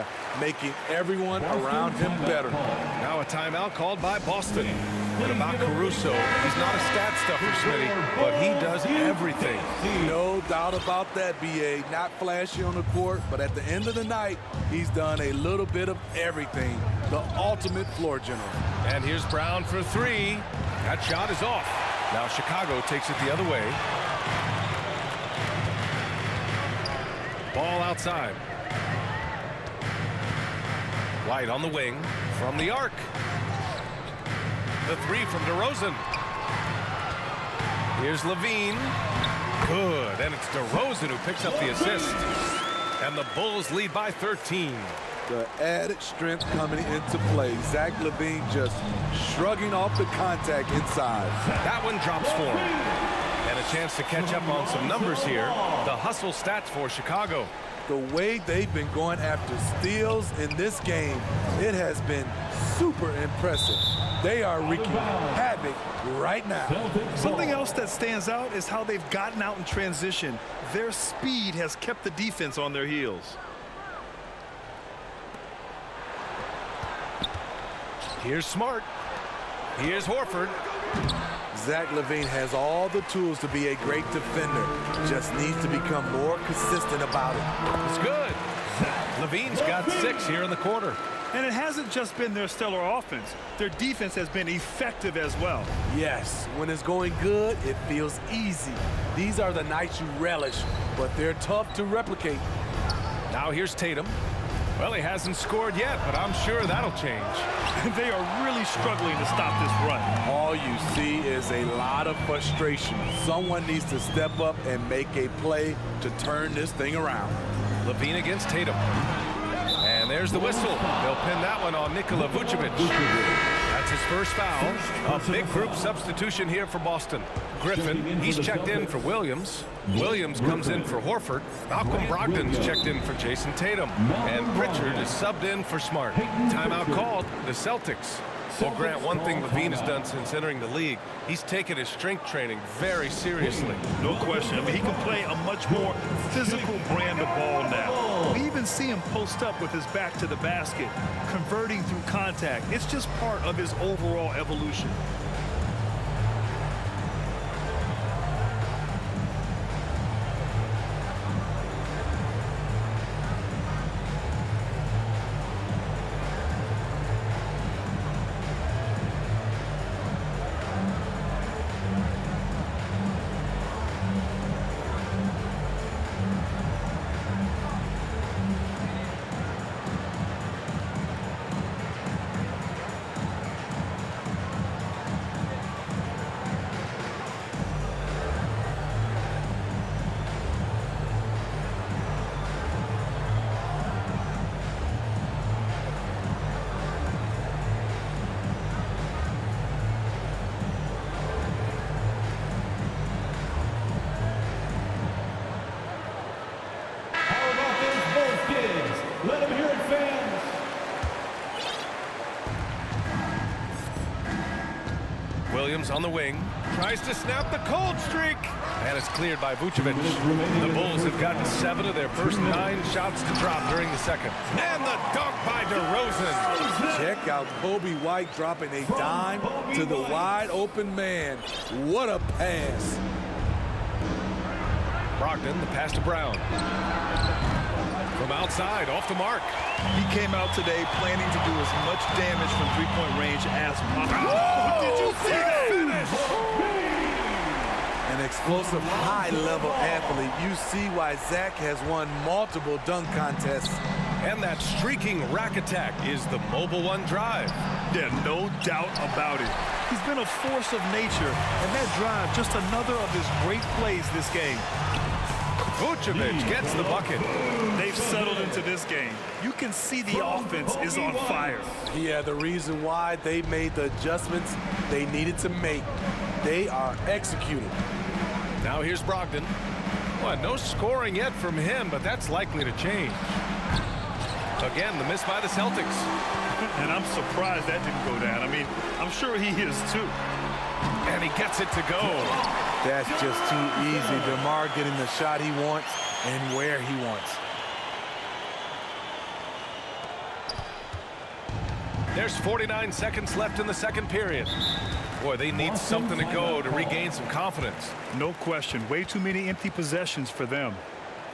area, making everyone around him better. Now a timeout called by Boston. And about Caruso, he's not a stat stuffer, Smitty, but he does everything. No doubt about that, B.A. Not flashy on the court, but at the end of the night, he's done a little bit of everything. The ultimate floor general. And here's Brown for three. That shot is off. Now Chicago takes it the other way. Ball outside. White on the wing from the arc. The three from DeRozan. Here's Levine. Good, and it's DeRozan who picks up the assist. And the Bulls lead by 13. The added strength coming into play. Zach LaVine just shrugging off the contact inside. That one drops for him. And a chance to catch up on some numbers here. The hustle stats for Chicago. The way they've been going after steals in this game, it has been super impressive. They are wreaking havoc right now. Something else that stands out is how they've gotten out in transition. Their speed has kept the defense on their heels. Here's Smart. Here's Horford. Zach LaVine has all the tools to be a great defender. Just needs to become more consistent about it. It's good. LaVine's got 6 here in the quarter. And it hasn't just been their stellar offense. Their defense has been effective as well. Yes, when it's going good, it feels easy. These are the nights you relish, but they're tough to replicate. Now here's Tatum. Well, he hasn't scored yet, but I'm sure that'll change. They are really struggling to stop this run. All you see is a lot of frustration. Someone needs to step up and make a play to turn this thing around. LaVine against Tatum. And there's the whistle. They'll pin that one on Nikola Vucevic. That's his first foul. A big group substitution here for Boston. Griffin, he's checked in for Williams. Williams comes in for Horford. Malcolm Brogdon's checked in for Jason Tatum. And Pritchard is subbed in for Smart. Timeout called the Celtics. Well, Grant, one thing LaVine has done since entering the league, he's taken his strength training very seriously. No question. I mean, he can play a much more physical brand of ball now. We even see him post up with his back to the basket, converting through contact. It's just part of his overall evolution. Let him hear it, fans. Williams on the wing. Tries to snap the cold streak. And it's cleared by Vucevic. The Bulls have gotten 7 of their first 9 shots to drop during the second. And the dunk by DeRozan. Check out Kobe White dropping a dime to the wide open man. What a pass. Brogdon, the pass to Brown. From outside, off the mark. He came out today planning to do as much damage from three-point range as possible. Oh, did you see that finish? An explosive high-level athlete. You see why Zach has won multiple dunk contests. And that streaking rack attack is the Mobile One drive. Yeah, no doubt about it. He's been a force of nature, and that drive, just another of his great plays this game. Vucevic gets the bucket. They've settled into this game. You can see the offense is on fire. Yeah, the reason why they made the adjustments they needed to make. They are executing. Now here's Brogdon. Well, no scoring yet from him, but that's likely to change. Again, the miss by the Celtics. And I'm surprised that didn't go down. I mean, I'm sure he is too. And he gets it to go. That's just too easy. DeMar getting the shot he wants and where he wants. There's 49 seconds left in the second period. Boy, they need something to go to regain some confidence. No question. Way too many empty possessions for them.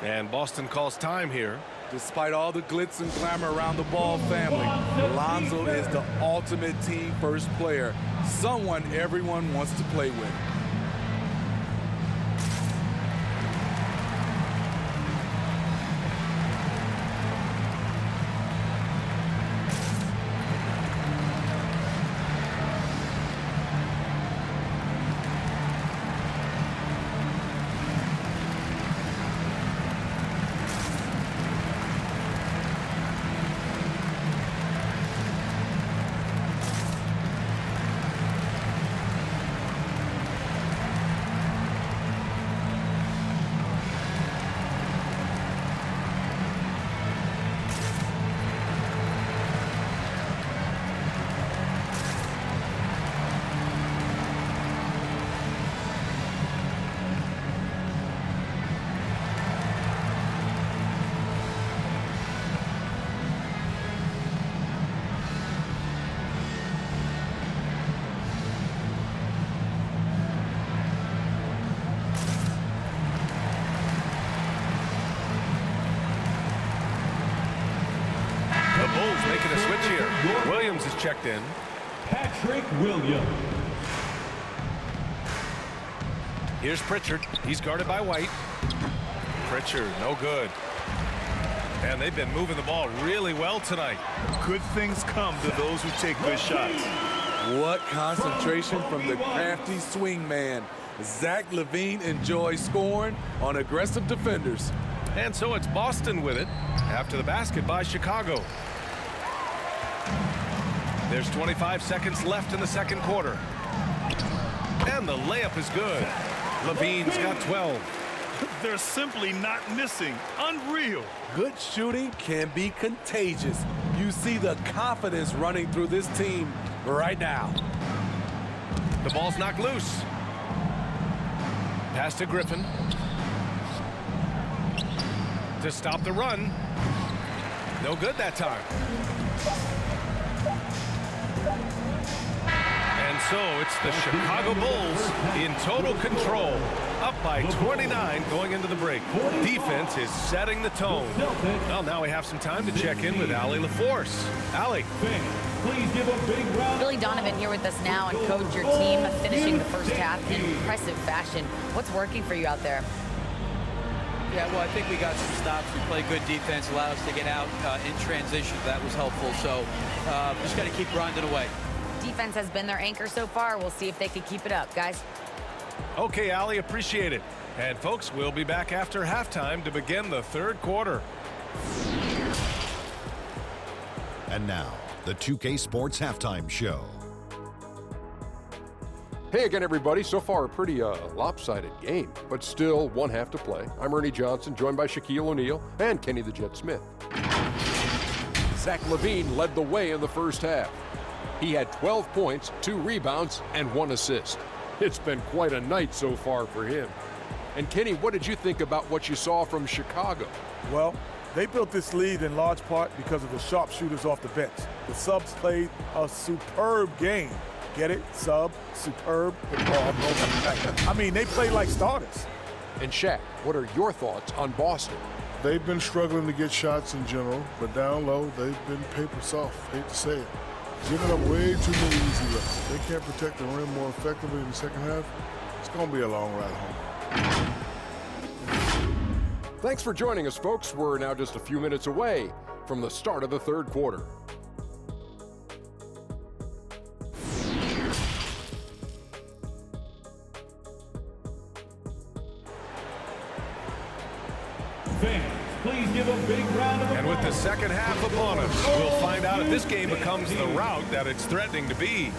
And Boston calls time here. Despite all the glitz and glamour around the Ball family, Lonzo is the ultimate team first player, someone everyone wants to play with. Bulls making a switch here. Williams is checked in. Patrick Williams. Here's Pritchard. He's guarded by White. Pritchard, no good. And they've been moving the ball really well tonight. Good things come to those who take good shots. What concentration from the crafty swing man. Zach LaVine enjoys scoring on aggressive defenders. And so it's Boston with it after the basket by Chicago. There's 25 seconds left in the second quarter. And the layup is good. LaVine's got 12. They're simply not missing. Unreal. Good shooting can be contagious. You see the confidence running through this team right now. The ball's knocked loose. Pass to Griffin. To stop the run. No good that time. And so it's the Chicago Bulls in total control. Up by 29 going into the break. Defense is setting the tone. Well, now we have some time to check in with Allie LaForce. Allie. Please give a big round. Billy Donovan here with us now, and coach, your team finishing the first half in impressive fashion. What's working for you out there? Yeah, well, I think we got some stops. We played good defense, allowed us to get out in transition. That was helpful. So just got to keep grinding away. Defense has been their anchor so far. We'll see if they can keep it up, guys. Okay, Allie, appreciate it. And folks, we'll be back after halftime to begin the third quarter. And now, the 2K Sports Halftime Show. Hey again, everybody. So far, a pretty lopsided game, but still one half to play. I'm Ernie Johnson, joined by Shaquille O'Neal and Kenny the Jet Smith. Zach LaVine led the way in the first half. He had 12 points, 2 rebounds, and 1 assist. It's been quite a night so far for him. And Kenny, what did you think about what you saw from Chicago? Well, they built this lead in large part because of the sharpshooters off the bench. The subs played a superb game. Get it? Sub, superb. I mean, they played like starters. And Shaq, what are your thoughts on Boston? They've been struggling to get shots in general, but down low, they've been paper soft. Hate to say it. Giving up way too many easy looks. They can't protect the rim more effectively in the second half. It's going to be a long ride home. Thanks for joining us, folks. We're now just a few minutes away from the start of the third quarter. Fans, please give a big round of applause. And with the second half upon us, we'll find out if this game becomes the route that it's threatening to be.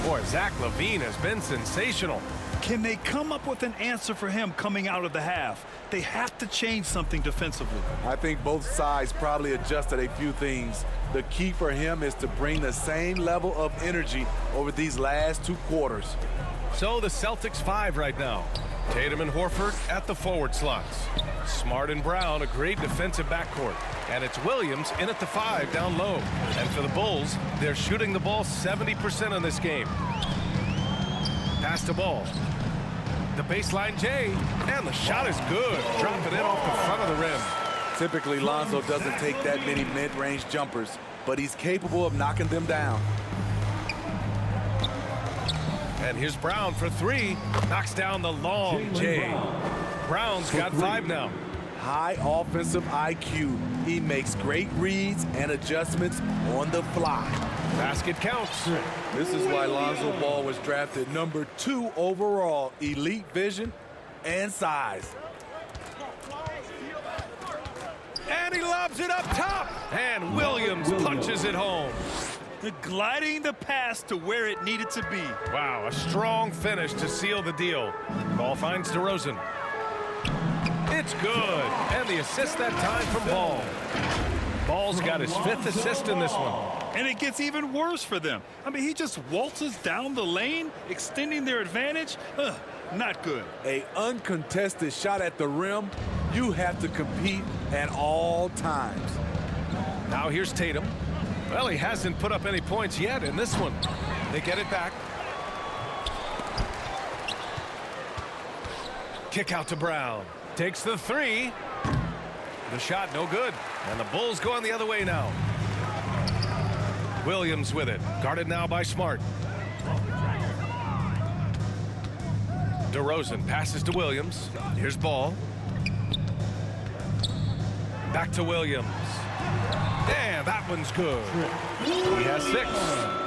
Boy, Zach LaVine has been sensational. Can they come up with an answer for him coming out of the half? They have to change something defensively. I think both sides probably adjusted a few things. The key for him is to bring the same level of energy over these last 2 quarters. So the Celtics 5 right now. Tatum and Horford at the forward slots. Smart and Brown, a great defensive backcourt. And it's Williams in at the 5 down low. And for the Bulls, they're shooting the ball 70% in this game. Pass the ball. The baseline J, and the shot is good. Dropping it off the front of the rim. Typically, Lonzo doesn't take that many mid-range jumpers, but he's capable of knocking them down. And here's Brown for 3. Knocks down the long J. Brown's got 5 now. High offensive IQ. He makes great reads and adjustments on the fly. Basket counts. This is why Lonzo Ball was drafted number 2 overall. Elite vision and size. And he lobs it up top. And Williams punches it home. Gliding the pass to where it needed to be. Wow, a strong finish to seal the deal. Ball finds DeRozan. It's good. And the assist that time from Ball. Ball's got his 5th assist in this one. And it gets even worse for them. I mean, he just waltzes down the lane, extending their advantage. Not good. A uncontested shot at the rim. You have to compete at all times. Now here's Tatum. Well, he hasn't put up any points yet in this one. They get it back. Kick out to Brown. Takes the 3. The shot no good. And the Bulls going the other way now. Williams with it. Guarded now by Smart. DeRozan passes to Williams. Here's Ball. Back to Williams. And that one's good. He has 6.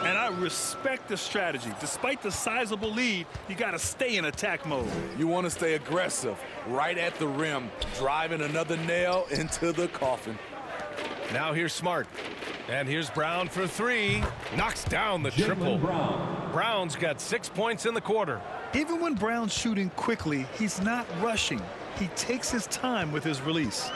And I respect the strategy. Despite the sizable lead, you got to stay in attack mode. You want to stay aggressive right at the rim, driving another nail into the coffin. Now here's Smart. And here's Brown for 3. Knocks down the triple. Brown's got 6 points in the quarter. Even when Brown's shooting quickly, he's not rushing. He takes his time with his release.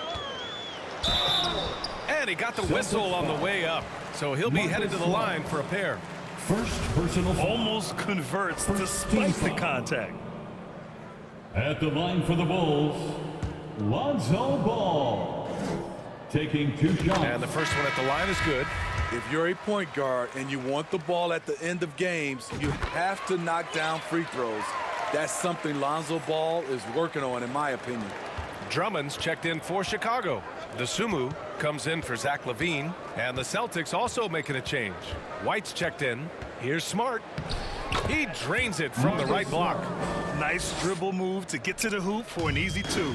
And he got the whistle on the way up. So he'll be headed to the line for a pair. First personal foul. Almost converts despite the contact. At the line for the Bulls, Lonzo Ball. Taking 2 shots. And the first one at the line is good. If you're a point guard and you want the ball at the end of games, you have to knock down free throws. That's something Lonzo Ball is working on, in my opinion. Drummond's checked in for Chicago. DeSumo comes in for Zach LaVine. And the Celtics also making a change. White's checked in. Here's Smart. He drains it from the right block. Nice dribble move to get to the hoop for an easy 2.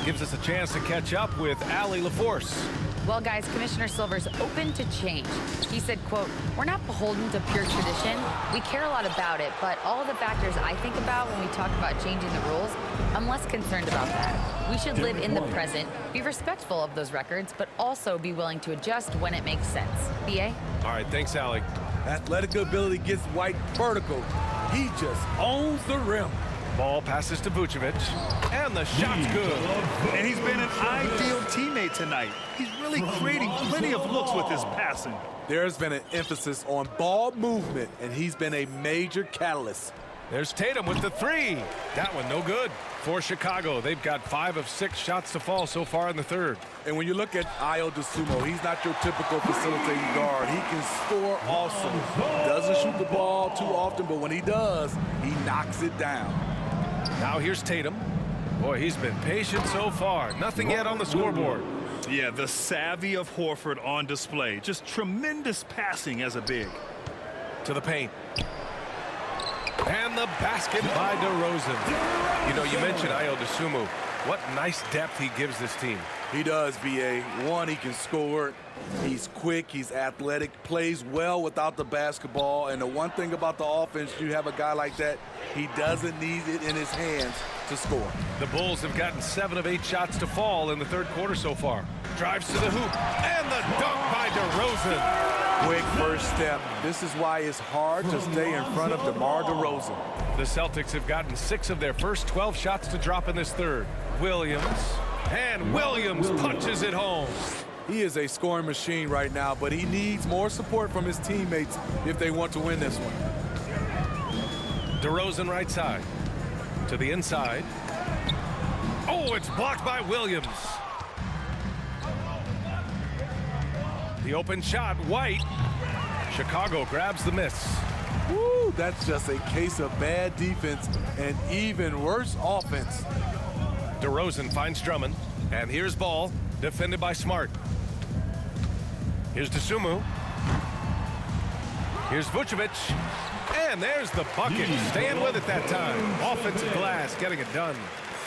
Gives us a chance to catch up with Allie LaForce. Well, guys, Commissioner Silver's open to change. He said, quote, "We're not beholden to pure tradition. We care a lot about it, but all of the factors I think about when we talk about changing the rules, I'm less concerned about that. We should live in the present, be respectful of those records, but also be willing to adjust when it makes sense." BA? All right, thanks, Allie. Athletic ability gets White vertical. He just owns the rim. Ball passes to Vucevic, and the shot's good. And he's been an ideal teammate tonight. He's really creating plenty of looks with his passing. There's been an emphasis on ball movement, and he's been a major catalyst. There's Tatum with the 3. That one no good. For Chicago, they've got 5 of 6 shots to fall so far in the third. And when you look at Ayo DeSumo, he's not your typical facilitating guard. He can score also. Doesn't shoot the ball too often, but when he does, he knocks it down. Now here's Tatum. Boy, he's been patient so far. Nothing yet on the scoreboard. Yeah, the savvy of Horford on display. Just tremendous passing as a big. To the paint. And the basket by DeRozan. You know, you mentioned Ayo DeSumo. What nice depth he gives this team. He does, B.A. One, he can score. He's quick. He's athletic. Plays well without the basketball. And the one thing about the offense, you have a guy like that, he doesn't need it in his hands to score. The Bulls have gotten 7 of 8 shots to fall in the third quarter so far. Drives to the hoop. And the dunk by DeRozan. Quick first step. This is why it's hard to stay in front of DeMar DeRozan. The Celtics have gotten 6 of their first 12 shots to drop in this third. Williams. And Williams punches it home. He is a scoring machine right now, but he needs more support from his teammates if they want to win this one. DeRozan right side. To the inside. Oh, it's blocked by Williams. The open shot, White. Chicago grabs the miss. Woo, that's just a case of bad defense and even worse offense. DeRozan finds Drummond. And here's ball, defended by Smart. Here's Dosunmu. Here's Vucevic. And there's the bucket. Staying with it that time. Offensive glass, getting it done.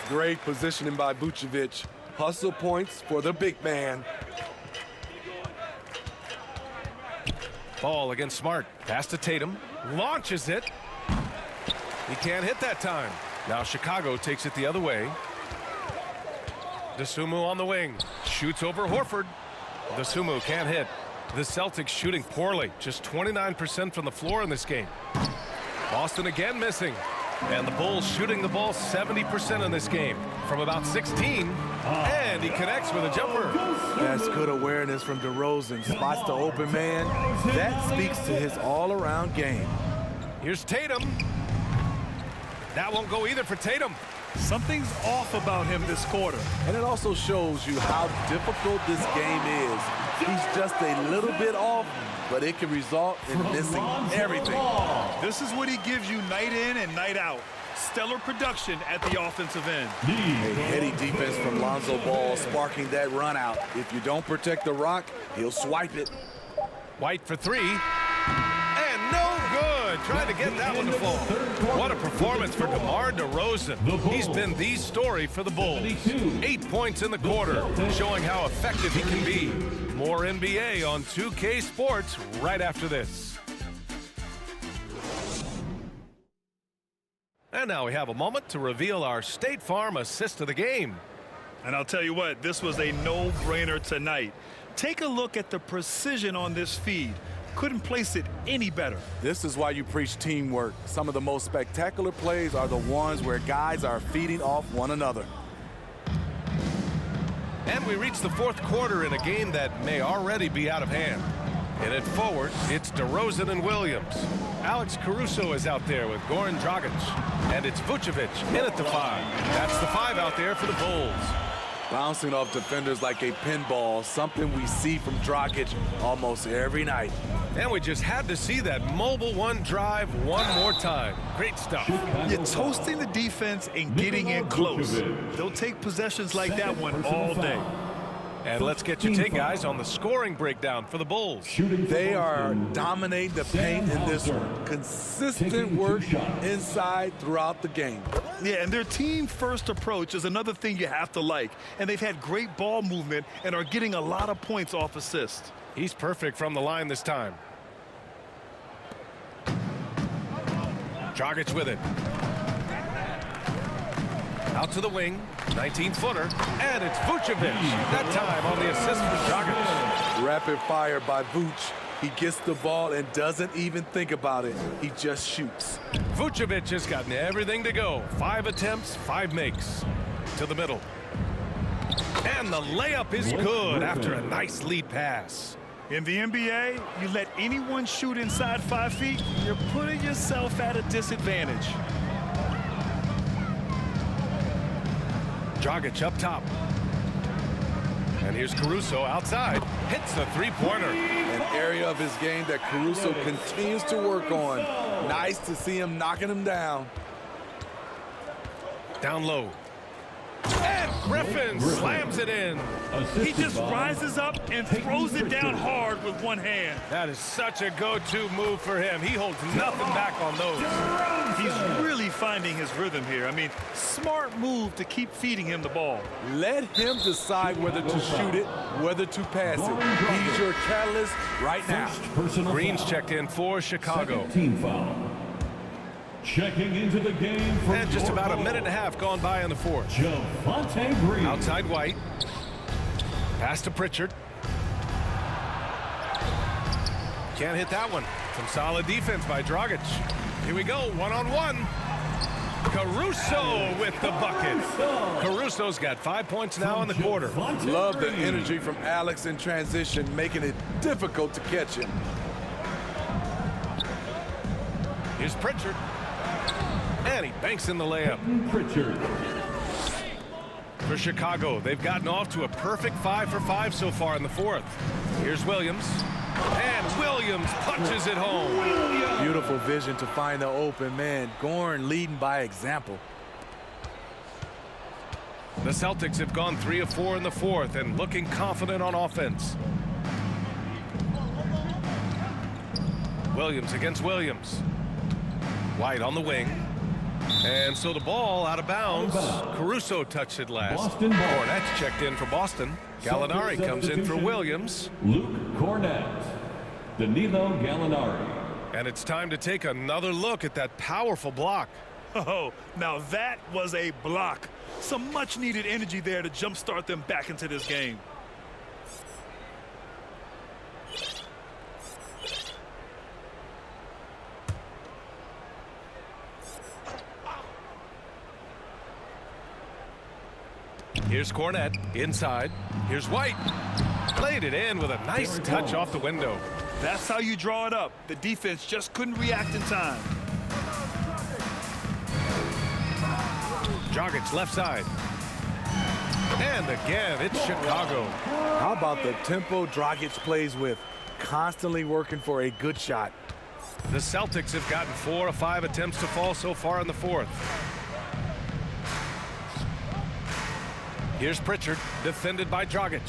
Great positioning by Vucevic. Hustle points for the big man. Ball against Smart. Pass to Tatum. Launches it. He can't hit that time. Now Chicago takes it the other way. Dosunmu on the wing. Shoots over Horford. Dosunmu can't hit. The Celtics shooting poorly. Just 29% from the floor in this game. Boston again missing. And the Bulls shooting the ball 70% in this game. From about 16. And he connects with a jumper. That's good awareness from DeRozan. Spots the open man. That speaks to his all-around game. Here's Tatum. That won't go either for Tatum. Something's off about him this quarter. And it also shows you how difficult this game is. He's just a little bit off, but it can result in missing everything. This is what he gives you night in and night out. Stellar production at the offensive end. A heady defense from Lonzo Ball sparking that run out. If you don't protect the rock, he'll swipe it. White for three. And no good. Trying to get that one to fall. What a performance for DeMar DeRozan. He's been the story for the Bulls. 8 points in the quarter, showing how effective he can be. More NBA on 2K Sports right after this. And now we have a moment to reveal our State Farm assist of the game. And I'll tell you what, this was a no-brainer tonight. Take a look at the precision on this feed. Couldn't place it any better. This is why you preach teamwork. Some of the most spectacular plays are the ones where guys are feeding off one another. And we reach the fourth quarter in a game that may already be out of hand. In it forward, it's DeRozan and Williams. Alex Caruso is out there with Goran Dragic. And it's Vucevic in at the 5. That's the 5 out there for the Bulls. Bouncing off defenders like a pinball, something we see from Dragic almost every night. And we just had to see that mobile one drive one more time. Great stuff. You're toasting the defense and getting in close. They'll take possessions like that one all day. And let's get your take, guys, on the scoring breakdown for the Bulls. They are dominating the paint in this one. Consistent work inside throughout the game. Yeah, and their team-first approach is another thing you have to like. And they've had great ball movement and are getting a lot of points off assist. He's perfect from the line this time. Dragic with it. Out to the wing. 19-footer. And it's Vucevic. That time on the assist for Dragic. Rapid fire by Vuce. He gets the ball and doesn't even think about it. He just shoots. Vucevic has gotten everything to go. 5 attempts, 5 makes. To the middle. And the layup is good after a nice lead pass. In the NBA, you let anyone shoot inside 5 feet, you're putting yourself at a disadvantage. Dragic up top. And here's Caruso outside. Hits the three-pointer. An area of his game that Caruso continues to work on. Nice to see him knocking him down. Down low. And Griffin slams it in. He just rises up and throws it down hard with one hand. That is such a go-to move for him. He holds nothing back on those. He's really finding his rhythm here. I mean, smart move to keep feeding him the ball. Let him decide whether to shoot it, whether to pass it. He's your catalyst right now. Green's checked in for Chicago. Team foul. Checking into the game for And just about a minute and a half gone by in the fourth. Javonte Green. Outside White. Pass to Pritchard. Can't hit that one. Some solid defense by Dragic. Here we go, one-on-one. Caruso with the bucket. Caruso's got 5 points now in the quarter. Love the energy from Alex in transition, making it difficult to catch him. Here's Pritchard. And he banks in the layup. Pritchard. For Chicago, they've gotten off to a perfect 5 for 5 so far in the fourth. Here's Williams. And Williams punches it home. Beautiful vision to find the open man. Gorn leading by example. The Celtics have gone 3 of 4 in the fourth and looking confident on offense. Williams against Williams. White on the wing. And so the ball out of bounds. Caruso touched it last. Boston ball. Cornette's checked in for Boston. Gallinari comes in for Williams. Luke Cornett. Danilo Gallinari. And it's time to take another look at that powerful block. Oh, now that was a block. Some much needed energy there to jumpstart them back into this game. Here's Cornette inside. Here's White. Played it in with a nice touch off the window. That's how you draw it up. The defense just couldn't react in time. Dragic left side. And again, it's Chicago. How about the tempo Dragic plays with? Constantly working for a good shot. The Celtics have gotten 4 of 5 attempts to fall so far in the fourth. Here's Pritchard, defended by Dragic.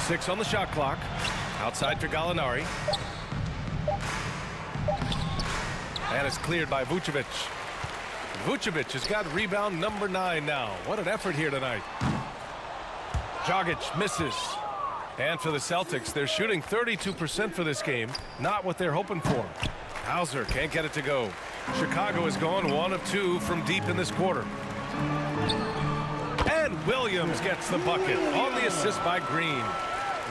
Six on the shot clock. Outside for Gallinari. And it's cleared by Vucevic. Vucevic has got rebound number 9 now. What an effort here tonight. Dragic misses. And for the Celtics, they're shooting 32% for this game. Not what they're hoping for. Hauser can't get it to go. Chicago has gone 1 of 2 from deep in this quarter. And Williams gets the bucket on the assist by Green.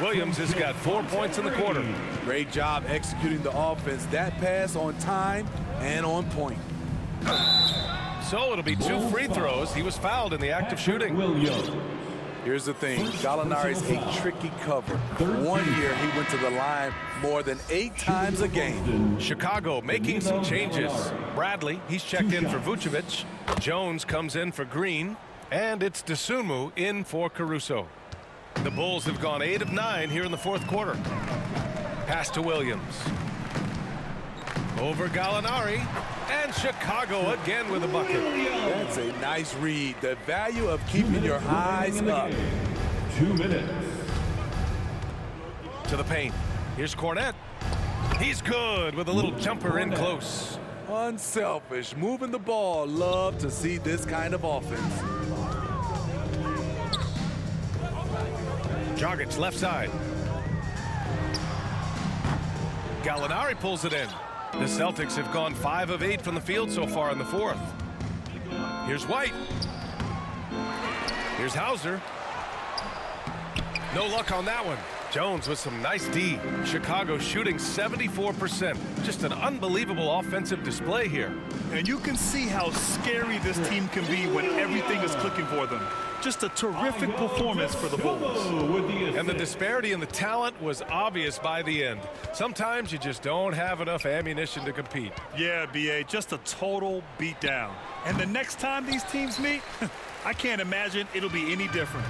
Williams has got 4 points in the quarter. Great job executing the offense. That pass on time and on point. So it'll be 2 free throws. He was fouled in the act of shooting. Williams. Here's the thing. Gallinari's a tricky cover. 1 year he went to the line more than 8 times a game. Chicago making some changes. Bradley, he's checked in for Vucevic. Jones comes in for Green. And it's Dosunmu in for Caruso. The Bulls have gone 8 of 9 here in the fourth quarter. Pass to Williams. Over Gallinari. And Chicago again with a bucket. That's a nice read. The value of keeping your eyes up. 2 minutes. To the paint. Here's Cornette. He's good with a little jumper in close. Unselfish, moving the ball. Love to see this kind of offense. Dragic left side. Gallinari pulls it in. The Celtics have gone 5 of 8 from the field so far in the fourth. Here's White. Here's Hauser. No luck on that one. Jones with some nice D. Chicago shooting 74%. Just an unbelievable offensive display here. And you can see how scary this team can be when everything is clicking for them. Just a terrific performance for the Bulls. And the disparity in the talent was obvious by the end. Sometimes you just don't have enough ammunition to compete. Yeah, B.A., just a total beatdown. And the next time these teams meet, I can't imagine it'll be any different.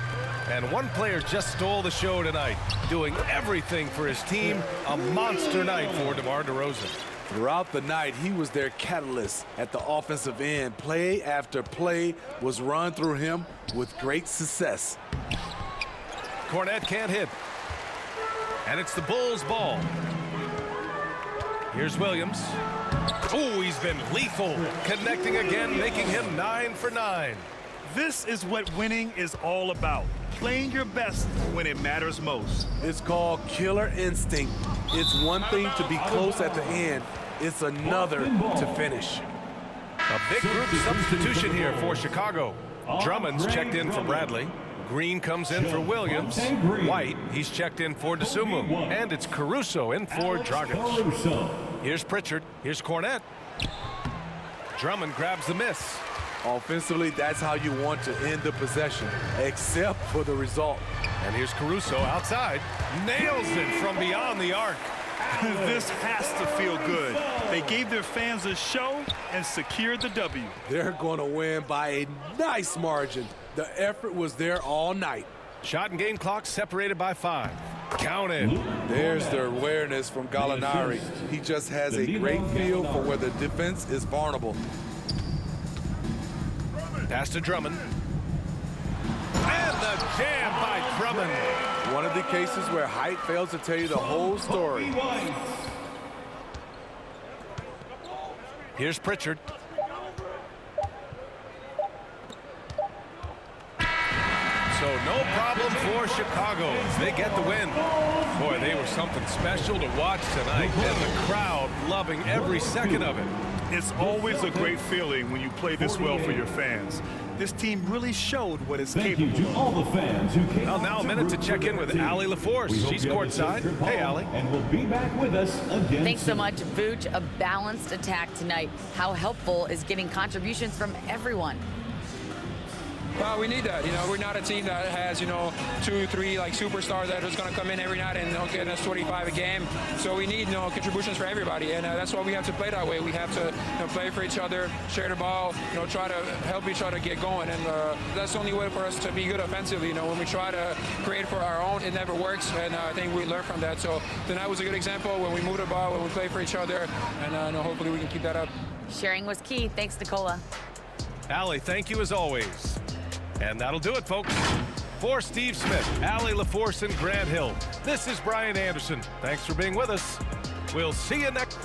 And one player just stole the show tonight, doing everything for his team. A monster night for DeMar DeRozan. Throughout the night, he was their catalyst at the offensive end. Play after play was run through him with great success. Cornette can't hit. And it's the Bulls' ball. Here's Williams. Oh, he's been lethal. Connecting again, making him 9 for 9. This is what winning is all about. Playing your best when it matters most. It's called killer instinct. It's one thing to be close at the end. It's another to finish. A big group substitution here for Chicago. Drummond's checked in for Bradley. Green comes in for Williams. White, he's checked in for Dosunmu. And it's Caruso in for Dragic. Here's Pritchard. Here's Cornette. Drummond grabs the miss. Offensively, that's how you want to end the possession, except for the result. And here's Caruso outside. Nails it from beyond the arc. This has to feel good. They gave their fans a show and secured the W. They're going to win by a nice margin. The effort was there all night. Shot and gain clock separated by 5. Counted. There's the awareness from Gallinari. He just has a great feel for where the defense is vulnerable. Pass to Drummond. And the jam by Drummond. One of the cases where height fails to tell you the whole story. Here's Pritchard. So no problem for Chicago. They get the win. Boy, they were something special to watch tonight, and the crowd loving every second of it. It's always a great feeling when you play this well for your fans. This team really showed what it's Thank capable you to all the fans who came. Well, now a minute to check in with Allie LaForce. She's courtside. Hey, Allie. And we'll be back with us again. Thanks so much, Vooch. A balanced attack tonight. How helpful is getting contributions from everyone? Well, we need that. We're not a team that has, 2, 3 like superstars that are just going to come in every night and get us 25 a game. So we need, contributions for everybody, and that's why we have to play that way. We have to play for each other, share the ball, try to help each other get going, and that's the only way for us to be good offensively. When we try to create for our own, it never works, and I think we learned from that. So tonight was a good example when we move the ball, when we play for each other, and hopefully we can keep that up. Sharing was key. Thanks, Nicola. Allie, thank you as always. And that'll do it, folks. For Steve Smith, Allie LaForce, and Grant Hill, this is Brian Anderson. Thanks for being with us. We'll see you next.